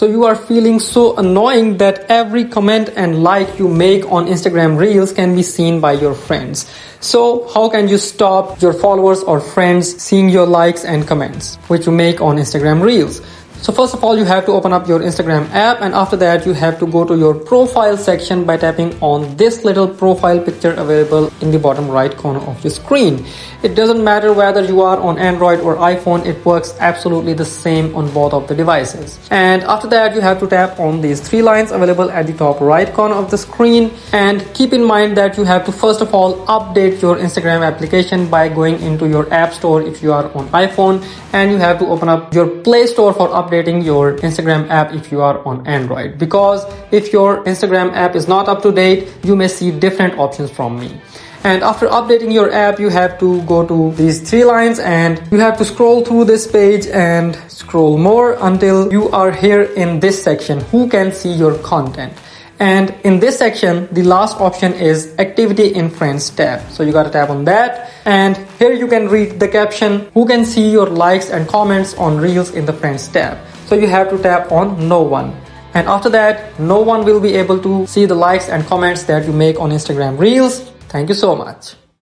So you are feeling so annoying that every comment and like you make on Instagram Reels can be seen by your friends. So how can you stop your followers or friends seeing your likes and comments which you make on Instagram Reels? So first of all, you have to open up your Instagram app, and after that you have to go to your profile section by tapping on this little profile picture available in the bottom right corner of your screen. It doesn't matter whether you are on Android or iPhone, it works absolutely the same on both of the devices. And after that you have to tap on these three lines available at the top right corner of the screen, and keep in mind that you have to first of all update your Instagram application by going into your app store if you are on iPhone, and you have to open up your Play Store for updating your Instagram app if you are on Android, because if your Instagram app is not up to date, you may see different options from me. And after updating your app, you have to go to these three lines and you have to scroll through this page and scroll more until you are here in this section, who can see your content. And in this section, the last option is Activity in Friends tab. So you gotta tap on that, and here you can read the caption, who can see your likes and comments on Reels in the Friends tab. So you have to tap on No One. And after that, no one will be able to see the likes and comments that you make on Instagram Reels. Thank you so much.